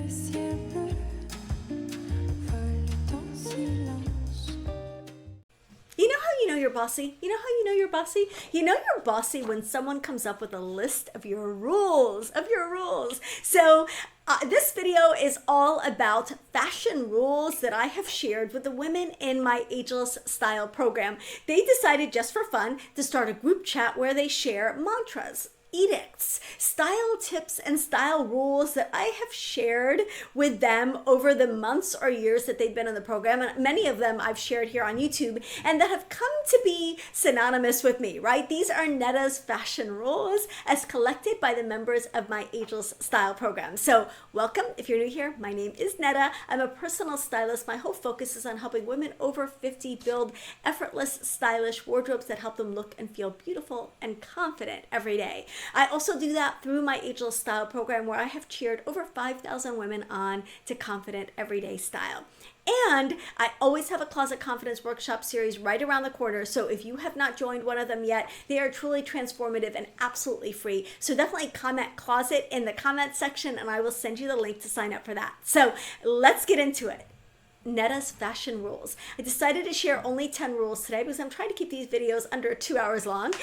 ciel bleu vole en silence. You know how you know you're bossy? You know how you know you're bossy? You know you're bossy when someone comes up with a list of your rules, So this video is all about fashion rules that I have shared with the women in my Ageless Style program. They decided just for fun to start a group chat where they share mantras, edicts, style tips, and style rules that I have shared with them over the months or years that they've been in the program. And many of them I've shared here on YouTube and that have come to be synonymous with me, right? These are Nada's fashion rules as collected by the members of my Ageless Style program. So welcome. If you're new here, my name is Nada. I'm a personal stylist. My whole focus is on helping women over 50 build effortless, stylish wardrobes that help them look and feel beautiful and confident every day. I also do that through my Ageless Style program where I have cheered over 5,000 women on to confident everyday style. And I always have a Closet Confidence Workshop series right around the corner. So if you have not joined one of them yet, they are truly transformative and absolutely free. So definitely comment closet in the comment section and I will send you the link to sign up for that. So let's get into it. Nada's fashion rules. I decided to share only 10 rules today because I'm trying to keep these videos under 2 hours long.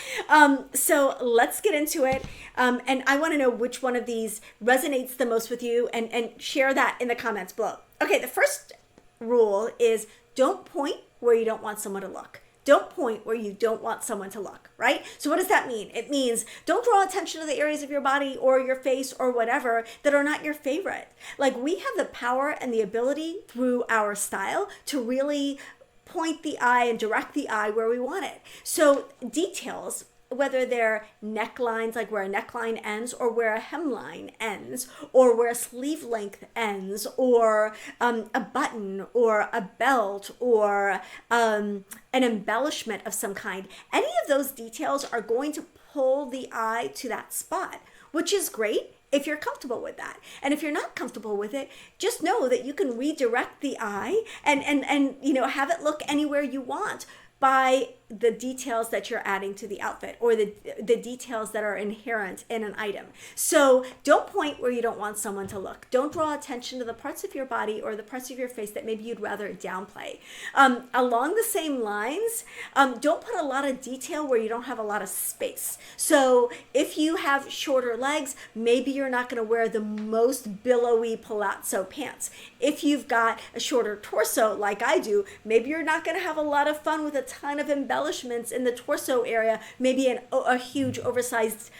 So let's get into it. And I want to know which one of these resonates the most with you and share that in the comments below. Okay, the first rule is don't point where you don't want someone to look. Don't point where you don't want someone to look, right? So what does that mean? It means don't draw attention to the areas of your body or your face or whatever that are not your favorite. Like we have the power and the ability through our style to really point the eye and direct the eye where we want it. So details, whether they're necklines, like where a neckline ends or where a hemline ends or where a sleeve length ends or a button or a belt or an embellishment of some kind. Any of those details are going to pull the eye to that spot, which is great if you're comfortable with that. And if you're not comfortable with it, just know that you can redirect the eye and you know, have it look anywhere you want by the details that you're adding to the outfit or the details that are inherent in an item. So don't point where you don't want someone to look. Don't draw attention to the parts of your body or the parts of your face that maybe you'd rather downplay. Along the same lines, don't put a lot of detail where you don't have a lot of space. So if you have shorter legs, maybe you're not going to wear the most billowy palazzo pants. If you've got a shorter torso like I do, maybe you're not going to have a lot of fun with a ton of embellishments in the torso area, maybe a huge oversized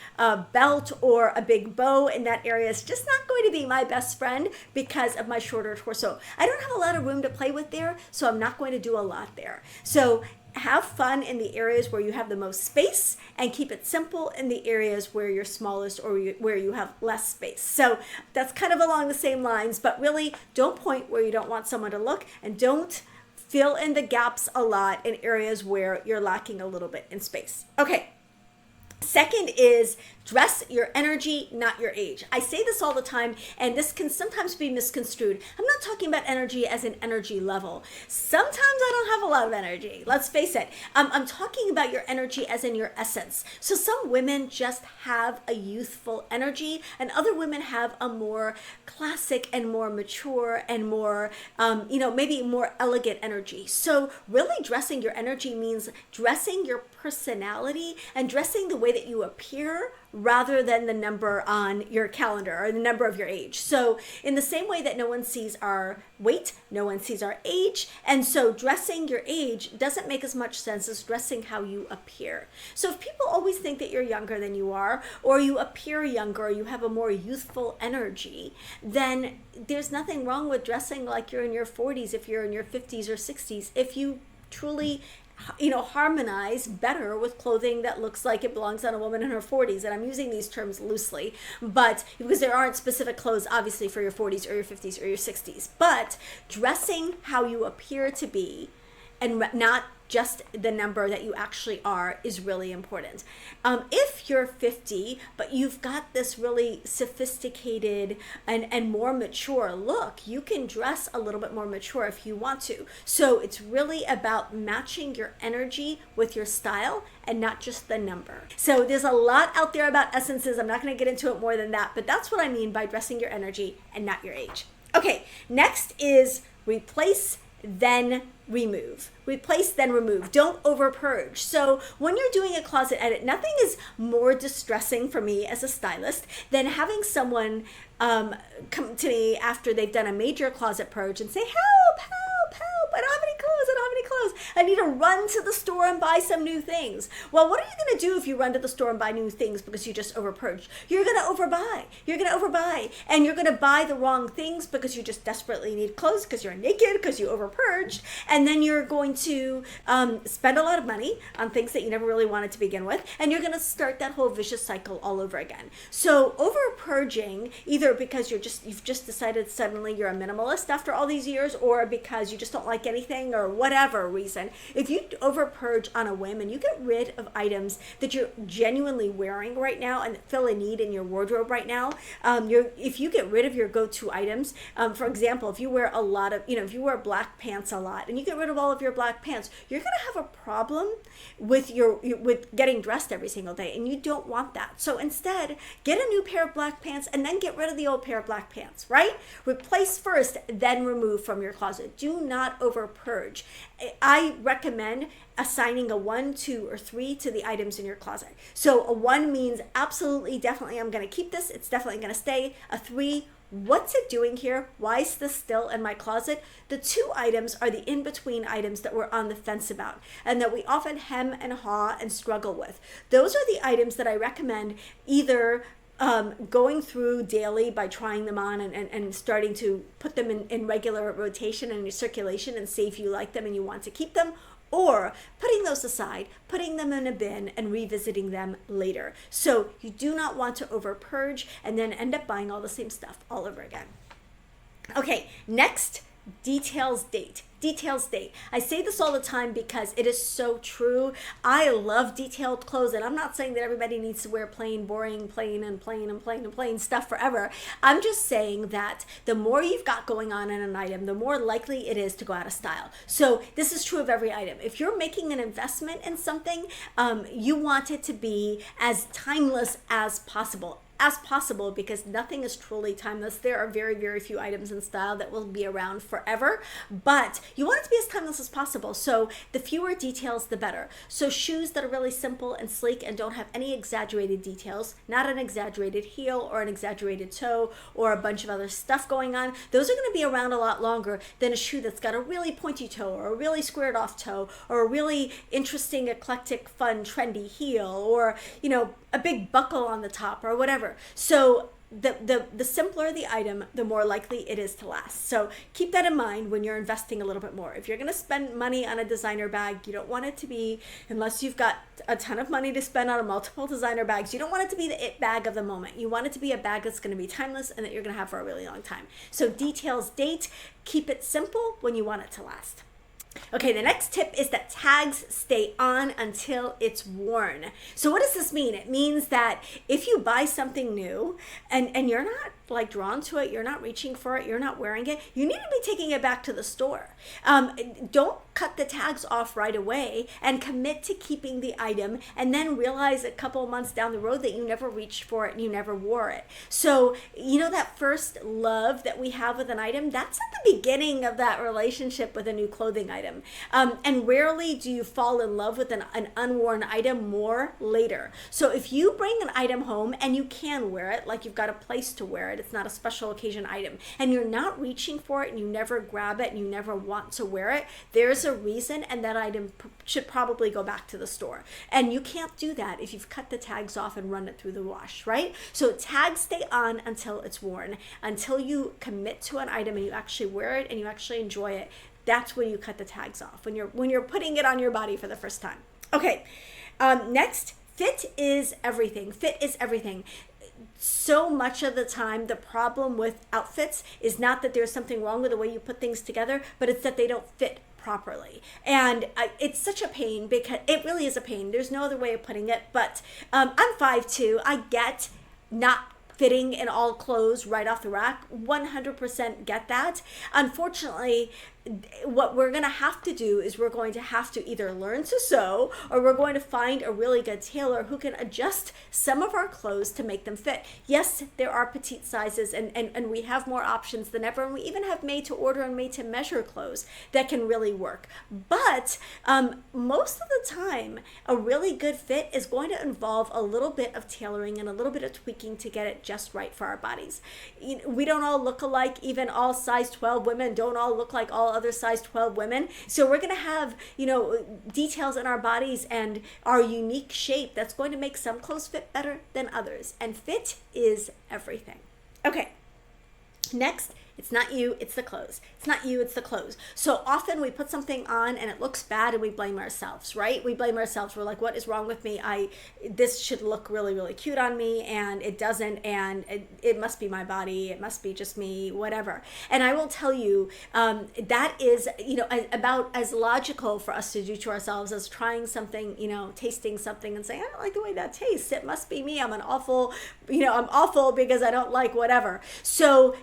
belt or a big bow in that area is just not going to be my best friend because of my shorter torso. I don't have a lot of room to play with there, so I'm not going to do a lot there. So have fun in the areas where you have the most space and keep it simple in the areas where you're smallest or where you have less space. So that's kind of along the same lines, but really don't point where you don't want someone to look and don't fill in the gaps a lot in areas where you're lacking a little bit in space. Okay. Second is dress your energy, not your age. I say this all the time, and this can sometimes be misconstrued. I'm not talking about energy as an energy level. Sometimes I don't have a lot of energy. Let's face it. I'm talking about your energy as in your essence. So some women just have a youthful energy, and other women have a more classic and more mature and more, maybe more elegant energy. So really dressing your energy means dressing your personality and dressing the way that you appear rather than the number on your calendar or the number of your age. So in the same way that no one sees our weight, no one sees our age. And so dressing your age doesn't make as much sense as dressing how you appear. So if people always think that you're younger than you are, or you appear younger, or you have a more youthful energy, then there's nothing wrong with dressing like you're in your 40s, if you're in your 50s or 60s, if you truly harmonize better with clothing that looks like it belongs on a woman in her 40s. And I'm using these terms loosely, but because there aren't specific clothes, obviously, for your 40s or your 50s or your 60s. But dressing how you appear to be and not just the number that you actually are is really important. If you're 50, but you've got this really sophisticated and more mature look, you can dress a little bit more mature if you want to. So it's really about matching your energy with your style and not just the number. So there's a lot out there about essences. I'm not going to get into it more than that, but that's what I mean by dressing your energy and not your age. Okay, next is replace, then remove. Replace, then remove. Don't over purge. So when you're doing a closet edit, nothing is more distressing for me as a stylist than having someone come to me after they've done a major closet purge and say, help, help, help, I don't have any clothes, I don't have any clothes. I need to run to the store and buy some new things. Well, what are you going to do if you run to the store and buy new things because you just over purged? You're going to overbuy. You're going to overbuy. And you're going to buy the wrong things because you just desperately need clothes because you're naked, because you over purged. And then you're going to spend a lot of money on things that you never really wanted to begin with. And you're going to start that whole vicious cycle all over again. So over purging, either because you've just decided suddenly you're a minimalist after all these years, or because you just don't like anything, or whatever reason, if you over purge on a whim and you get rid of items that you're genuinely wearing right now and fill a need in your wardrobe right now, if you get rid of your go-to items, for example, if you wear a lot of, if you wear black pants a lot and you get rid of all of your black pants, you're going to have a problem with getting dressed every single day, and you don't want that. So instead, get a new pair of black pants and then get rid of the old pair of black pants, right? Replace first, then remove from your closet. Do not over purge. I recommend assigning a 1, 2, or 3 to the items in your closet. So a 1 means absolutely, definitely, I'm going to keep this. It's definitely going to stay. A 3, what's it doing here? Why is this still in my closet? The 2 items are the in-between items that we're on the fence about and that we often hem and haw and struggle with. Those are the items that I recommend either going through daily by trying them on and starting to put them in regular rotation and circulation and see if you like them and you want to keep them, or putting those aside, putting them in a bin and revisiting them later. So you do not want to over purge and then end up buying all the same stuff all over again. Okay, next, details date. Details date. I say this all the time because it is so true. I love detailed clothes, and I'm not saying that everybody needs to wear plain, boring, plain stuff forever. I'm just saying that the more you've got going on in an item, the more likely it is to go out of style. So this is true of every item. If you're making an investment in something, you want it to be as timeless as possible. Because nothing is truly timeless. There are very, very few items in style that will be around forever, but you want it to be as timeless as possible. So the fewer details, the better. So shoes that are really simple and sleek and don't have any exaggerated details, not an exaggerated heel or an exaggerated toe or a bunch of other stuff going on, those are going to be around a lot longer than a shoe that's got a really pointy toe or a really squared off toe or a really interesting, eclectic, fun, trendy heel, or, a big buckle on the top or whatever. So the simpler the item, the more likely it is to last. So keep that in mind when you're investing a little bit more. If you're going to spend money on a designer bag, you don't want it to be, unless you've got a ton of money to spend on multiple designer bags, you don't want it to be the it bag of the moment. You want it to be a bag that's going to be timeless and that you're going to have for a really long time. So details date, keep it simple when you want it to last. Okay, the next tip is that tags stay on until it's worn. So what does this mean? It means that if you buy something new and you're not drawn to it, you're not reaching for it, you're not wearing it, you need to be taking it back to the store. Don't cut the tags off right away and commit to keeping the item and then realize a couple months down the road that you never reached for it and you never wore it. So, that first love that we have with an item, that's at the beginning of that relationship with a new clothing item. And rarely do you fall in love with an unworn item more later. So if you bring an item home and you can wear it, like you've got a place to wear it, it's not a special occasion item, and you're not reaching for it and you never grab it and you never want to wear it, there's a reason, and that item should probably go back to the store. And you can't do that if you've cut the tags off and run it through the wash, right? So tags stay on until it's worn, until you commit to an item and you actually wear it and you actually enjoy it. That's when you cut the tags off, when you're putting it on your body for the first time. Okay, next, fit is everything. Fit is everything. So much of the time, the problem with outfits is not that there's something wrong with the way you put things together, but it's that they don't fit properly. And it's such a pain, because it really is a pain. There's no other way of putting it. But I'm 5'2". I get not fitting in all clothes right off the rack. 100% get that. Unfortunately, what we're going to have to do is we're going to have to either learn to sew, or we're going to find a really good tailor who can adjust some of our clothes to make them fit. Yes, there are petite sizes, and we have more options than ever, and we even have made to order and made to measure clothes that can really work. But most of the time, a really good fit is going to involve a little bit of tailoring and a little bit of tweaking to get it just right for our bodies. We don't all look alike. Even all size 12 women don't all look like all other size 12 women. So we're going to have, details in our bodies and our unique shape that's going to make some clothes fit better than others. And fit is everything. Okay. Next, it's not you, it's the clothes. It's not you, it's the clothes. So often we put something on and it looks bad and we blame ourselves, right? We blame ourselves. We're like, what is wrong with me? This should look really, really cute on me, and it doesn't, and it must be my body. It must be just me, whatever. And I will tell you, that is, about as logical for us to do to ourselves as trying something, tasting something and saying, I don't like the way that tastes. It must be me. I'm awful because I don't like whatever. So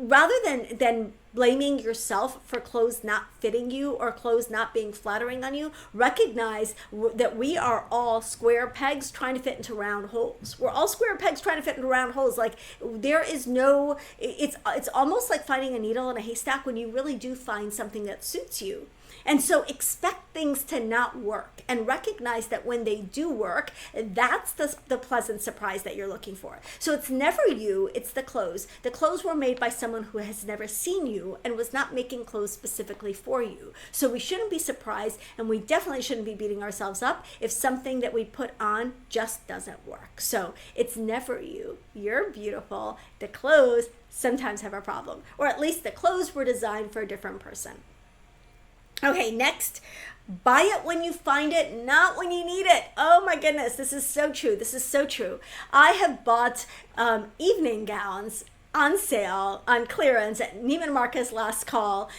rather than blaming yourself for clothes not fitting you or clothes not being flattering on you, recognize that we are all square pegs trying to fit into round holes. We're all square pegs trying to fit into round holes. Like, there is no, it's almost like finding a needle in a haystack when you really do find something that suits you. And so expect things to not work, and recognize that when they do work, that's the pleasant surprise that you're looking for. So it's never you, it's the clothes. The clothes were made by someone who has never seen you and was not making clothes specifically for you. So we shouldn't be surprised, and we definitely shouldn't be beating ourselves up if something that we put on just doesn't work. So it's never you. You're beautiful. The clothes sometimes have a problem, or at least the clothes were designed for a different person. Okay, next, buy it when you find it, not when you need it. Oh my goodness, this is so true. This is so true. I have bought evening gowns on sale, on clearance at Neiman Marcus last call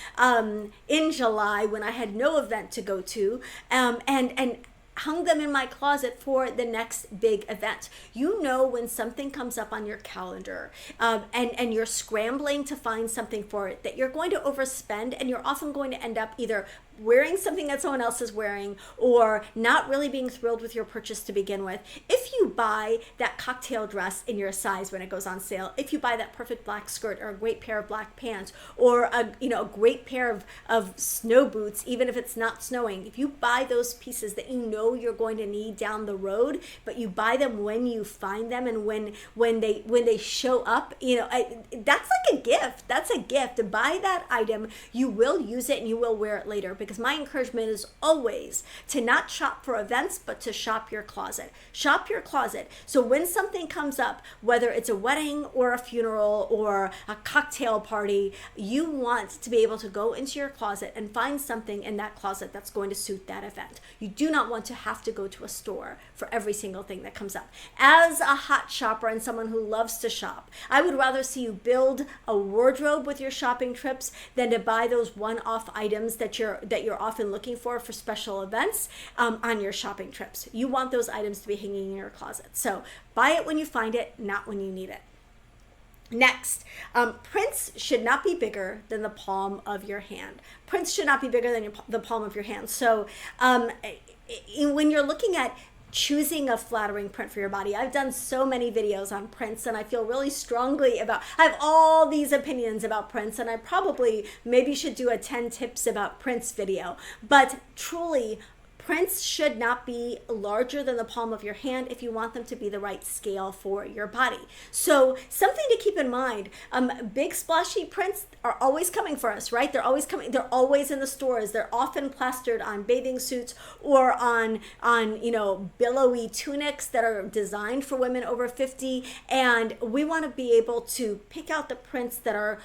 in July when I had no event to go to, and hung them in my closet for the next big event. When something comes up on your calendar and you're scrambling to find something for it, that you're going to overspend, and you're often going to end up either wearing something that someone else is wearing or not really being thrilled with your purchase to begin with. If you buy that cocktail dress in your size when it goes on sale, if you buy that perfect black skirt or a great pair of black pants or a great pair of snow boots, even if it's not snowing, if you buy those pieces that you're going to need down the road, but you buy them when you find them and when they show up, that's like a gift. That's a gift. To buy that item, you will use it and you will wear it later. Because my encouragement is always to not shop for events, but to shop your closet. Shop your closet. So when something comes up, whether it's a wedding or a funeral or a cocktail party, you want to be able to go into your closet and find something in that closet that's going to suit that event. You do not want to have to go to a store for every single thing that comes up. As a hot shopper and someone who loves to shop, I would rather see you build a wardrobe with your shopping trips than to buy those one-off items that you're often looking for special events on your shopping trips. You want those items to be hanging in your closet. So buy it when you find it, not when you need it. Next, prints should not be bigger than the palm of your hand. Prints should not be bigger than the palm of your hand. So when you're looking at choosing a flattering print for your body, I've done so many videos on prints, and I feel really strongly I have all these opinions about prints, and I probably maybe should do a 10 tips about prints video. But truly, prints should not be larger than the palm of your hand if you want them to be the right scale for your body. So something to keep in mind, big splashy prints are always coming for us, right? They're always coming. They're always in the stores. They're often plastered on bathing suits or on billowy tunics that are designed for women over 50. And we want to be able to pick out the prints that are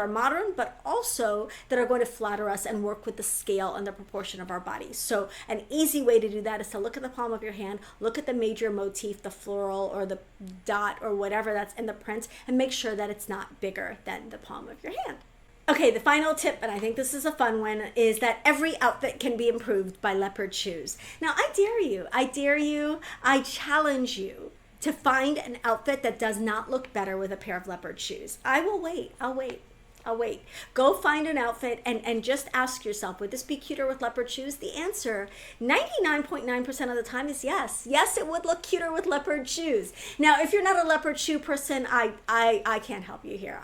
modern, but also that are going to flatter us and work with the scale and the proportion of our bodies. So an easy way to do that is to look at the palm of your hand, look at the major motif, the floral or the dot or whatever that's in the print, and make sure that it's not bigger than the palm of your hand. Okay, the final tip, and I think this is a fun one, is that every outfit can be improved by leopard shoes. Now, I dare you, I challenge you to find an outfit that does not look better with a pair of leopard shoes. I will wait. I'll wait. Go find an outfit and just ask yourself, would this be cuter with leopard shoes? The answer, 99.9% of the time, is yes. Yes, it would look cuter with leopard shoes. Now, if you're not a leopard shoe person, I can't help you here.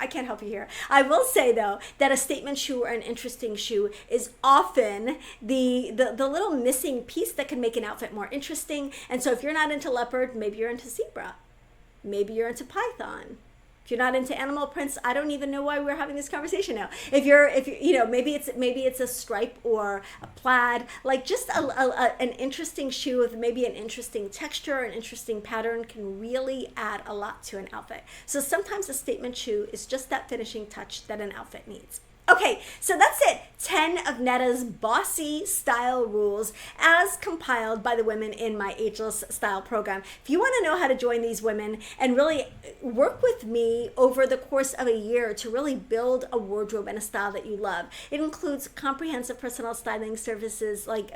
I will say, though, that a statement shoe or an interesting shoe is often the little missing piece that can make an outfit more interesting. And so if you're not into leopard, maybe you're into zebra. Maybe you're into python. If you're not into animal prints, I don't even know why we're having this conversation now. If you maybe it's a stripe or a plaid, like just an interesting shoe with maybe an interesting texture, an interesting pattern can really add a lot to an outfit. So sometimes a statement shoe is just that finishing touch that an outfit needs. Okay, so that's it. 10 of Nada's bossy style rules as compiled by the women in my Ageless Style Program. If you want to know how to join these women and really work with me over the course of a year to really build a wardrobe and a style that you love, it includes comprehensive personal styling services like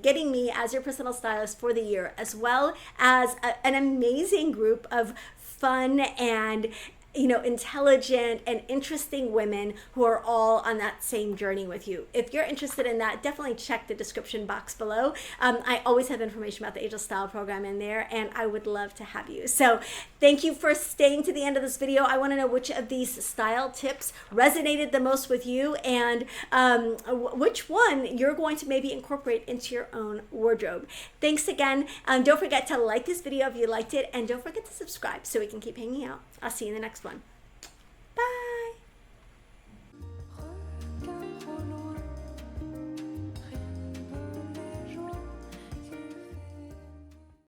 getting me as your personal stylist for the year, as well as an amazing group of fun and intelligent and interesting women who are all on that same journey with you. If you're interested in that, definitely check the description box below. I always have information about the Ageless Style Program in there, and I would love to have you. So thank you for staying to the end of this video. I want to know which of these style tips resonated the most with you, and which one you're going to maybe incorporate into your own wardrobe. Thanks again. Don't forget to like this video if you liked it, and don't forget to subscribe so we can keep hanging out. I'll see you in the next one.